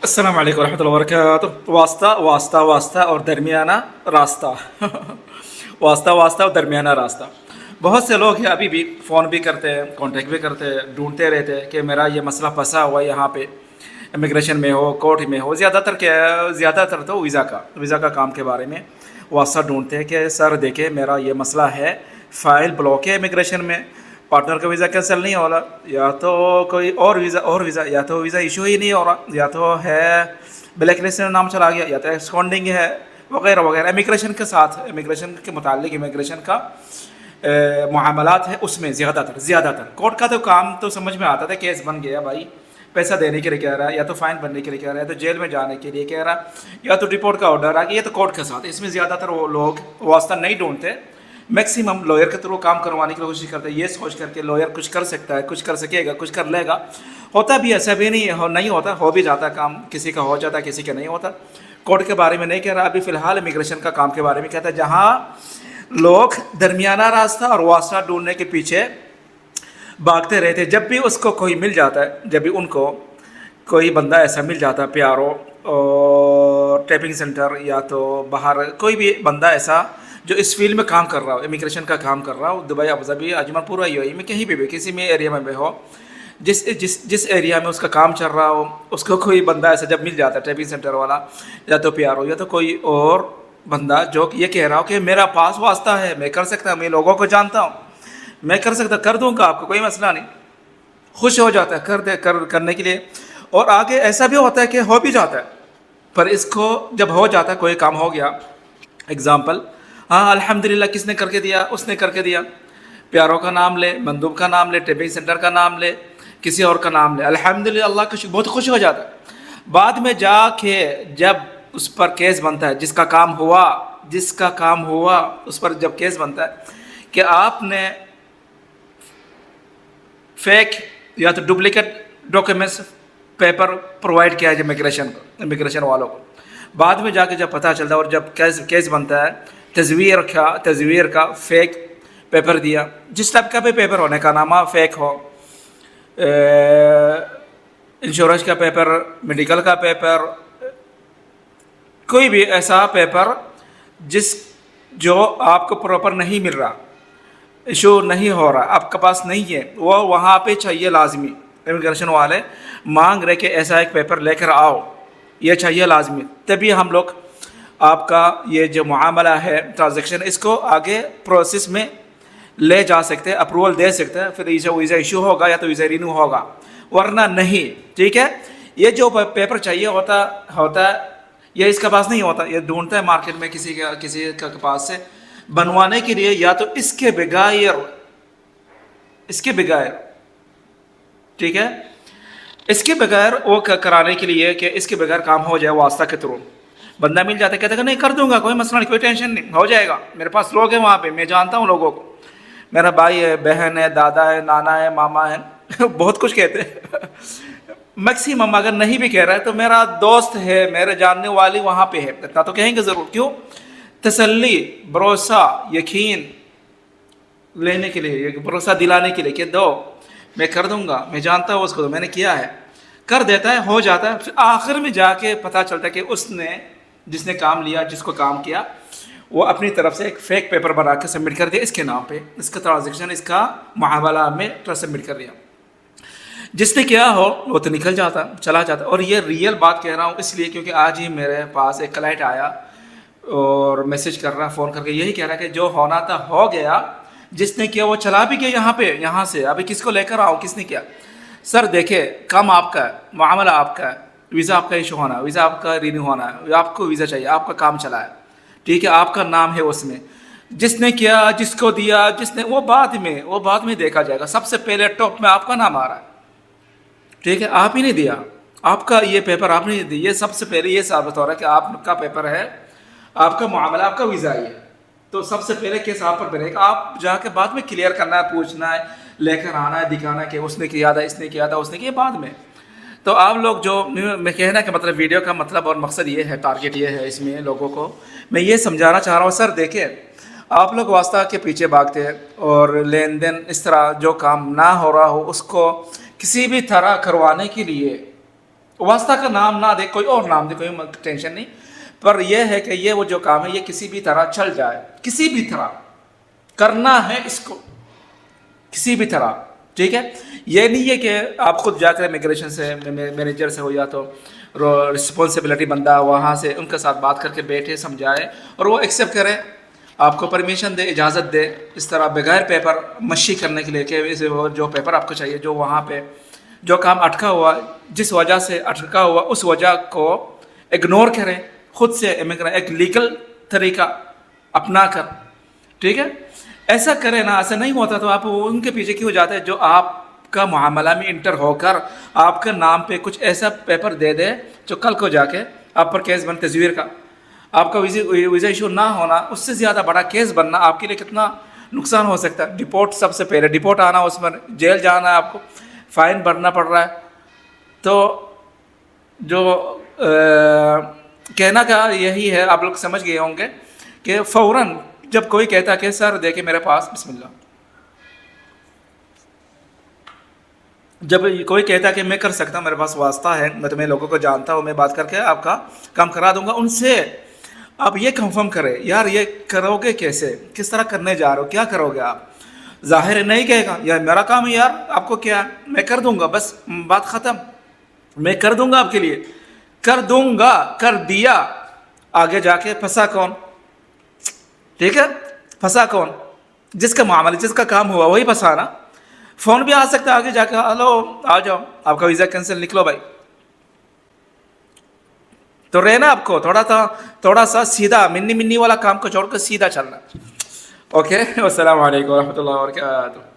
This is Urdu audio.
السلام علیکم ورحمۃ اللہ وبرکاتہ۔ واسطہ واسطہ واسطہ اور درمیانہ راستہ واسطہ واسطہ اور درمیانہ راستہ۔ بہت سے لوگ ہیں ابھی بھی فون بھی کرتے ہیں، کانٹیکٹ بھی کرتے ہیں، ڈھونڈتے رہتے ہیں کہ میرا یہ مسئلہ پھنسا ہوا ہے یہاں پہ، امیگریشن میں ہو، کورٹ میں ہو۔ زیادہ تر تو ویزا کا کام کے بارے میں واسطہ ڈھونڈتے ہیں کہ سر دیکھیں میرا یہ مسئلہ ہے، فائل بلاک ہے امیگریشن میں، پارٹنر کا ویزا کینسل نہیں ہو رہا، یا تو کوئی اور ویزا یا تو ویزا ایشو ہی نہیں ہو رہا، یا تو ہے بلیک لسٹ میں نام چلا گیا، یا تو ایکسکونڈنگ ہے، وغیرہ وغیرہ۔ امیگریشن کے ساتھ، امیگریشن کے متعلق امیگریشن کا معاملات ہے، اس میں زیادہ تر کورٹ کا تو کام تو سمجھ میں آتا تھا، کیس بن گیا بھائی، پیسہ دینے کے لیے کہہ رہا ہے، یا تو فائن بننے کے لیے کہہ رہا ہے، یا تو جیل میں جانے کے لیے کہہ رہا ہے، یا تو رپورٹ کا آرڈر آ گیا، یا تو کورٹ کے ساتھ۔ اس میں زیادہ تر وہ لوگ واسطہ نہیں ڈھونڈتے، میکسیمم لوئر کے تھرو کام کروانے کی کوشش کرتے ہیں، یہ سوچ کر کے لوئر کچھ کر سکتا ہے، کچھ کر سکے گا، کچھ کر لے گا۔ ہوتا بھی ایسا بھی نہیں ہوتا، ہو بھی جاتا ہے کام، کسی کا ہو جاتا ہے، کسی کا نہیں ہوتا۔ کورٹ کے بارے میں نہیں کہہ رہا، ابھی فی الحال امیگریشن کا کام کے بارے میں کہتا ہے، جہاں لوگ درمیانہ راستہ اور واسطہ ڈھونڈنے کے پیچھے بھاگتے رہتے۔ جب بھی اس کو کوئی مل جاتا ہے، جب بھی ان کو کوئی بندہ ایسا مل جاتا ہے، پیارو اور ٹائپنگ سینٹر، یا تو باہر کوئی بھی بندہ ایسا جو اس فیلڈ میں کام کر رہا ہو، امیگریشن کا کام کر رہا ہو، دبئی، ابوظہبی، اجمان، پورا UAE میں کہیں بھی کسی میں ایریا میں بھی ہو، جس ایریا میں اس کا کام چل رہا ہو، اس کو کوئی بندہ ایسا جب مل جاتا ہے، ٹائپنگ سینٹر والا، یا تو پیارو، یا تو کوئی اور بندہ جو یہ کہہ رہا ہو کہ میرا پاس واسطہ ہے، میں کر سکتا ہوں، میں لوگوں کو جانتا ہوں، میں کر دوں گا آپ کو، کوئی مسئلہ نہیں، خوش ہو جاتا ہے کرنے کے لیے۔ اور آگے ایسا بھی ہوتا ہے کہ ہو بھی جاتا ہے، پر اس کو جب ہو جاتا ہے، کوئی کام ہو گیا، اگزامپل، ہاں الحمدللہ، کس نے کر کے دیا؟ اس نے کر کے دیا، پیاروں کا نام لے، مندوب کا نام لے، ٹائپنگ سینٹر کا نام لے، کسی اور کا نام لے، الحمدللہ، اللہ کا شکر، بہت خوش ہو جاتا ہے۔ بعد میں جا کے جب اس پر کیس بنتا ہے، جس کا کام ہوا اس پر جب کیس بنتا ہے کہ آپ نے فیک یا تو ڈپلیکیٹ ڈاکیومنٹس، پیپر پرووائڈ کیا ہے امیگریشن والوں کو، بعد میں جا کے جب پتہ چلتا ہے، اور جب کیس بنتا ہے، تزویر کا فیک پیپر دیا، جس ٹائپ کا بھی پیپر ہونے کا نامہ فیک ہو، انشورنس کا پیپر، میڈیکل کا پیپر، کوئی بھی ایسا پیپر جو آپ کو پراپر نہیں مل رہا، ایشو نہیں ہو رہا، آپ کے پاس نہیں ہے، وہ وہاں پہ چاہیے لازمی۔ امیگریشن والے مانگ رہے کہ ایسا ایک پیپر لے کر آؤ، یہ چاہیے لازمی، تبھی ہم لوگ آپ کا یہ جو معاملہ ہے، ٹرانزیکشن، اس کو آگے پروسیس میں لے جا سکتے ہیں، اپروول دے سکتے ہیں، پھر ویزا ایشو ہوگا یا تو ویزا رینیو ہوگا، ورنہ نہیں۔ ٹھیک ہے، یہ جو پیپر چاہیے ہوتا ہے، یہ اس کے پاس نہیں ہوتا، یہ ڈھونڈتا ہے مارکیٹ میں کسی کے پاس سے بنوانے کے لیے، یا تو اس کے بغیر ٹھیک ہے، اس کے بغیر وہ کرانے کے لیے کہ اس کے بغیر کام ہو جائے، واسطہ کے تھرو بندہ مل جاتا ہے، کہتا ہے کہ نہیں، کر دوں گا، کوئی مسئلہ نہیں، کوئی ٹینشن نہیں، ہو جائے گا، میرے پاس لوگ ہیں وہاں پہ، میں جانتا ہوں لوگوں کو، میرا بھائی ہے، بہن ہے، دادا ہے، نانا ہے، ماما ہے، بہت کچھ کہتے ہیں۔ میکسیمم اگر نہیں بھی کہہ رہا ہے تو میرا دوست ہے، میرے جاننے والی وہاں پہ ہے، اتنا تو کہیں گے ضرور۔ کیوں؟ تسلی، بھروسہ، یقین لینے کے لیے، بھروسہ دلانے کے لیے کہ دو، میں کر دوں گا، میں جانتا ہوں اس کو، میں نے کیا ہے، کر دیتا ہے، ہو جاتا ہے۔ پھر آخر میں جا کے پتہ چلتا ہے کہ جس نے کام لیا، جس کو کام کیا، وہ اپنی طرف سے ایک فیک پیپر بنا کے سبمٹ کر دیا اس کے نام پہ، اس کا ٹرانزیکشن، اس کا معاملہ میں سبمٹ کر دیا۔ جس نے کیا ہو وہ تو نکل جاتا، چلا جاتا۔ اور یہ ریئل بات کہہ رہا ہوں اس لیے کیونکہ آج ہی میرے پاس ایک کلائنٹ آیا اور میسج کر رہا، فون کر کے یہی کہہ رہا کہ جو ہونا تھا ہو گیا، جس نے کیا وہ چلا بھی گیا یہاں سے، ابھی کس کو لے کر آؤ، کس نے کیا؟ سر دیکھے، کام آپ کا ہے، معاملہ آپ کا ہے، ویزا آپ کا ایشو ہونا ہے، ویزا آپ کا رینیو ہونا ہے، آپ کو ویزا چاہیے، آپ کا کام چلا ہے، ٹھیک ہے، آپ کا نام ہے اس میں، جس نے کیا، جس کو دیا، جس نے، وہ بعد میں دیکھا جائے گا، سب سے پہلے ٹاپ میں آپ کا نام آ رہا ہے، ٹھیک ہے، آپ ہی نہیں دیا، آپ کا یہ پیپر آپ نے دیا، یہ سب سے پہلے یہ ثابت ہو رہا ہے کہ آپ کا پیپر ہے، آپ کا معاملہ، آپ کا ویزا ہی ہے، تو سب سے پہلے کیس آپ پر بنے گا، آپ جا کے بعد میں کلیئر کرنا ہے، پوچھنا ہے، لے کر آنا ہے، دکھانا ہے کہ اس نے کیا تھا، اس نے کیا تھا، اس نے کیا، بعد میں۔ تو آپ لوگ جو میں کہنا کہ مطلب ویڈیو کا مطلب اور مقصد یہ ہے، ٹارگیٹ یہ ہے، اس میں لوگوں کو میں یہ سمجھانا چاہ رہا ہوں، سر دیکھیں، آپ لوگ واسطہ کے پیچھے بھاگتے ہیں، اور لین دین اس طرح جو کام نہ ہو رہا ہو اس کو کسی بھی طرح کروانے کے لیے واسطہ کا نام نہ دے، کوئی اور نام دے، کوئی ٹینشن نہیں، پر یہ ہے کہ یہ وہ جو کام ہے یہ کسی بھی طرح چل جائے، کسی بھی طرح کرنا ہے اس کو، کسی بھی طرح، ٹھیک ہے؟ یہ نہیں ہے کہ آپ خود جا کر امیگریشن سے مینیجر سے ہو یا تو رسپانسبلٹی بندہ وہاں سے ان کے ساتھ بات کر کے بیٹھے سمجھائے اور وہ ایکسیپٹ کرے، آپ کو پرمیشن دے، اجازت دے، اس طرح بغیر پیپر مشی کرنے کے لیے کہ جو پیپر آپ کو چاہیے، جو وہاں پہ جو کام اٹکا ہوا، جس وجہ سے اٹکا ہوا اس وجہ کو اگنور کریں، خود سے ایک لیگل طریقہ اپنا کر، ٹھیک ہے؟ ایسا کرے نا، ایسا نہیں ہوتا تو آپ ان کے پیچھے کیوں جاتے ہیں جو آپ کا معاملہ میں انٹر ہو کر آپ کے نام پہ کچھ ایسا پیپر دے دے جو کل کو جا کے آپ پر کیس بن تزویر کا، آپ کا ویزا ایشو نہ ہونا، اس سے زیادہ بڑا کیس بننا آپ کے لیے کتنا نقصان ہو سکتا ہے۔ ڈپورٹ، سب سے پہلے ڈپورٹ آنا، اس میں جیل جانا ہے، آپ کو فائن بھرنا پڑ رہا ہے۔ تو جو کہنا کا یہی ہے، آپ لوگ سمجھ گئے ہوں گے کہ فوراً جب کوئی کہتا ہے کہ سر دیکھیں میرے پاس، بسم اللہ، جب کوئی کہتا ہے کہ میں کر سکتا ہوں، میرے پاس واسطہ ہے، میں تمہیں لوگوں کو جانتا ہوں، میں بات کر کے آپ کا کام کرا دوں گا، ان سے آپ یہ کنفرم کریں یار یہ کرو گے کیسے، کس طرح کرنے جا رہے ہو، کیا کرو گے آپ؟ ظاہر نہیں کہے گا یار میرا کام ہے یار، آپ کو کیا ہے، میں کر دوں گا، بس بات ختم، میں کر دوں گا آپ کے لیے، کر دوں گا، کر دیا، آگے جا کے پھنسا کون؟ ٹھیک ہے؟ پھنسا کون؟ جس کا معاملہ، جس کا کام ہوا وہی پھنسا نا۔ فون بھی آ سکتا ہے آگے جا کے، ہلو آ جاؤ آپ کا ویزا کینسل، نکلو بھائی۔ تو رہنا آپ کو تھوڑا سا سیدھا، منی منی والا کام کو چھوڑ کر سیدھا چلنا۔ اوکے، السلام علیکم ورحمۃ اللہ وبرکاتہ۔